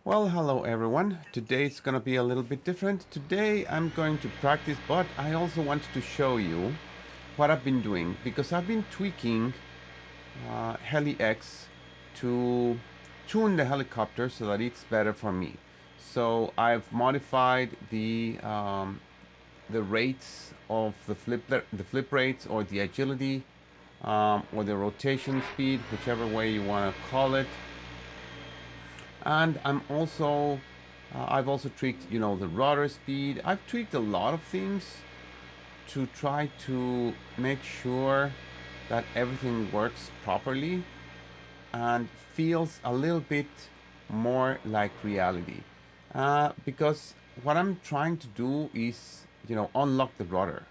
Well, hello everyone. Today it's gonna be a little bit different. Today I'm going to practice, but I also wanted to show you what I've been doing because I've been tweaking Heli-X to tune the helicopter so that it's better for me. So I've modified the rates of the flip rates or the agility or the rotation speed, whichever way you want to call it. And I've also tweaked, the rudder speed. I've tweaked a lot of things to try to make sure that everything works properly and feels a little bit more like reality. Because what I'm trying to do is, unlock the rudder.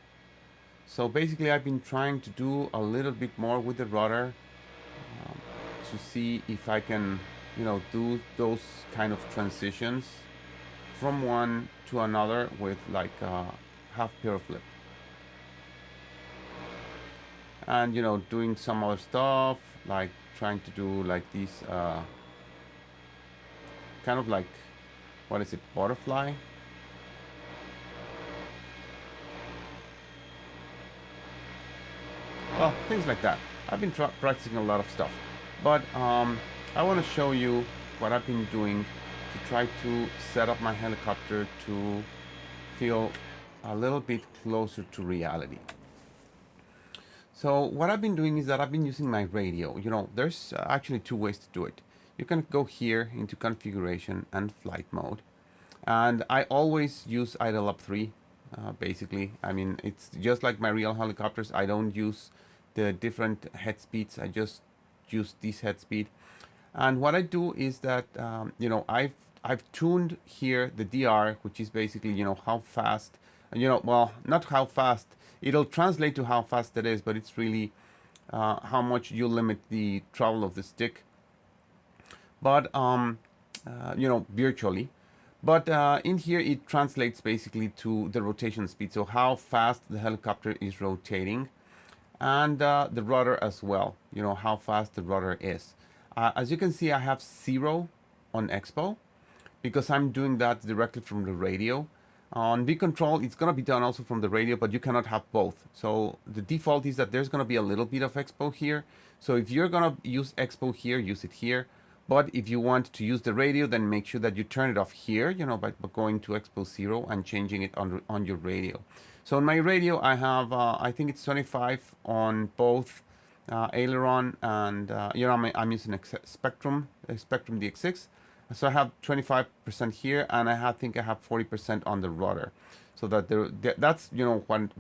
So basically, I've been trying to do a little bit more with the rudder to see if I can, do those kind of transitions from one to another with like half pure flip. And doing some other stuff like trying to do like these kind of like, what is it, butterfly. Well, things like that. I've been practicing a lot of stuff, but I want to show you what I've been doing to try to set up my helicopter to feel a little bit closer to reality. So what I've been doing is that I've been using my radio. There's actually two ways to do it. You can go here into configuration and flight mode. And I always use idle up 3, basically. I mean, it's just like my real helicopters. I don't use the different head speeds. I just use this head speed. And what I do is that, I've tuned here the DR, which is basically, how fast, well, not how fast. It'll translate to how fast it is, but it's really how much you limit the travel of the stick. But, virtually. But in here, it translates basically to the rotation speed. So how fast the helicopter is rotating and the rudder as well. How fast the rudder is. As you can see, I have 0 on Expo because I'm doing that directly from the radio. On V control, it's going to be done also from the radio, but you cannot have both. So the default is that there's going to be a little bit of Expo here. So if you're going to use Expo here, use it here. But if you want to use the radio, then make sure that you turn it off here, by going to Expo 0 and changing it on your radio. So on my radio, I have, I think it's 25 on both aileron and, I'm using Spectrum DX6. So I have 25% here, and I think I have 40% on the rudder. So that that's,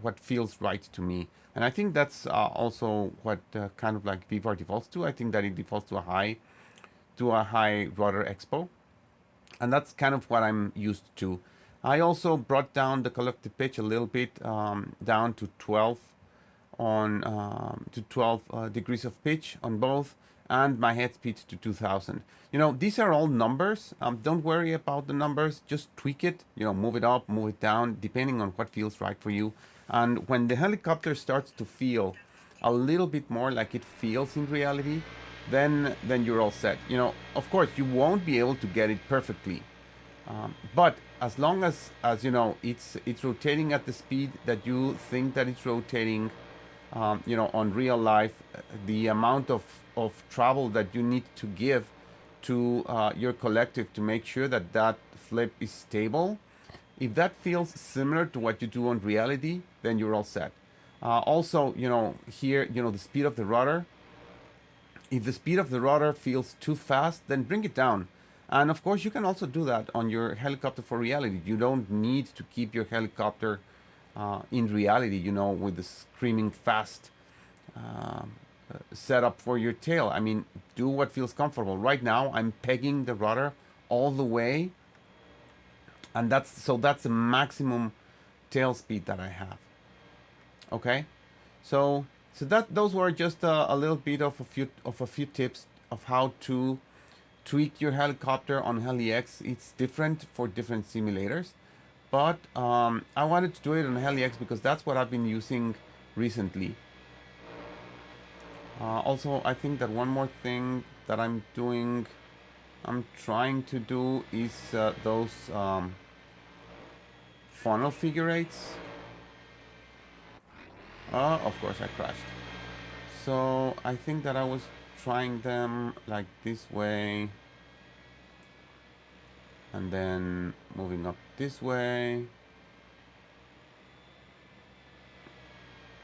what feels right to me. And I think that's also what kind of like VVAR defaults to. I think that it defaults to a high rudder expo, and that's kind of what I'm used to. I also brought down the collective pitch a little bit, down to 12 degrees of pitch on both, and my head speed to 2000. These are all numbers. Don't worry about the numbers. Just tweak it. Move it up, move it down, depending on what feels right for you. And when the helicopter starts to feel a little bit more like it feels in reality, then you're all set. Of course, you won't be able to get it perfectly, but as long as it's rotating at the speed that you think that it's rotating, on real life, the amount of travel that you need to give to your collective to make sure that that flip is stable, if that feels similar to what you do on reality, then you're all set. Also, here, the speed of the rudder. If the speed of the rudder feels too fast, then bring it down. And of course, you can also do that on your helicopter for reality. You don't need to keep your helicopter in reality, with the screaming fast setup for your tail. I mean, do what feels comfortable. Right now, I'm pegging the rudder all the way, and that's the maximum tail speed that I have. Okay, so those were just a little bit of a few tips of how to tweak your helicopter on Heli-X. It's different for different simulators, but I wanted to do it on Heli-X because that's what I've been using recently. Also, I think that one more thing that I'm doing I'm trying to do is those funnel figure eights. Of course I crashed. So I think that I was trying them like this way, and then moving up this way,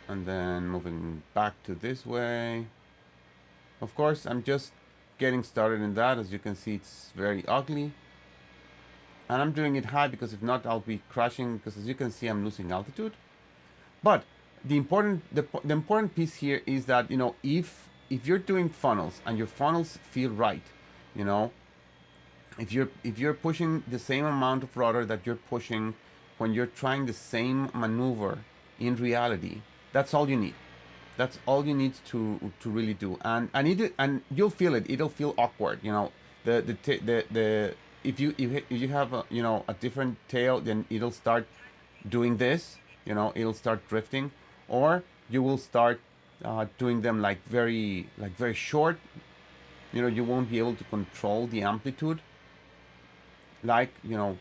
and then moving back to this way. Of course, I'm just getting started in that. As you can see, it's very ugly. And I'm doing it high because if not, I'll be crashing, because as you can see, I'm losing altitude. But the important piece here is that, you know, if you're doing funnels and your funnels feel right, you know, if you're pushing the same amount of rudder that you're pushing when you're trying the same maneuver in reality, that's all you need. That's all you need to really do, and you'll feel it. It'll feel awkward, you know. The if you have a, you know, a different tail, then it'll start doing this. You know, it'll start drifting, or you will start doing them like very short. You know, you won't be able to control the amplitude. Like, you know,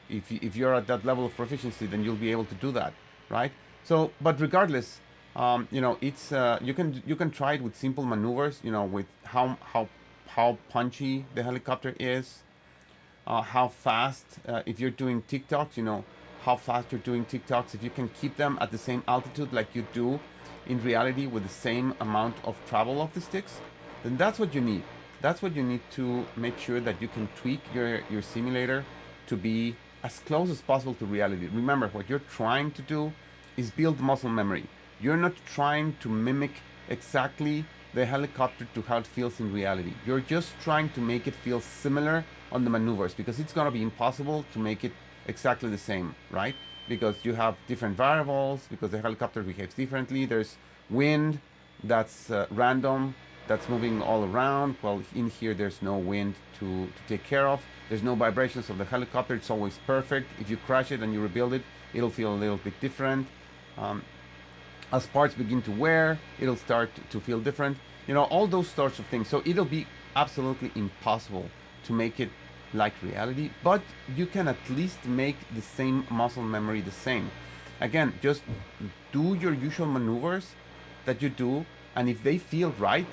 if you're at that level of proficiency, then you'll be able to do that, right? So, but regardless, you know, it's you can try it with simple maneuvers. You know, with how punchy the helicopter is, how fast. If you're doing Tic Tocs, you know, how fast you're doing Tic Tocs. If you can keep them at the same altitude like you do in reality with the same amount of travel of the sticks, then that's what you need. That's what you need to make sure that you can tweak your simulator to be as close as possible to reality. Remember, what you're trying to do is build muscle memory. You're not trying to mimic exactly the helicopter to how it feels in reality. You're just trying to make it feel similar on the maneuvers, because it's going to be impossible to make it exactly the same, right? Because you have different variables, because the helicopter behaves differently. There's wind that's random, that's moving all around. Well, in here there's no wind to take care of. There's no vibrations of the helicopter. It's always perfect. If you crash it and you rebuild it, it'll feel a little bit different. As parts begin to wear, it'll start to feel different. You know, all those sorts of things. So it'll be absolutely impossible to make it like reality, but you can at least make the same muscle memory the same. Again, just do your usual maneuvers that you do, and if they feel right,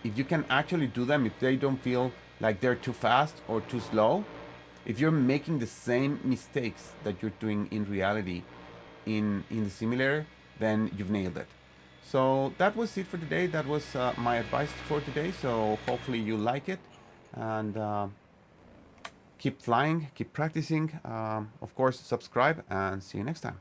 if you can actually do them, if they don't feel like they're too fast or too slow, if you're making the same mistakes that you're doing in reality in the simulator, then you've nailed it. So that was it for today. That was my advice for today. So hopefully you like it, and keep flying, keep practicing. Of course, subscribe, and see you next time.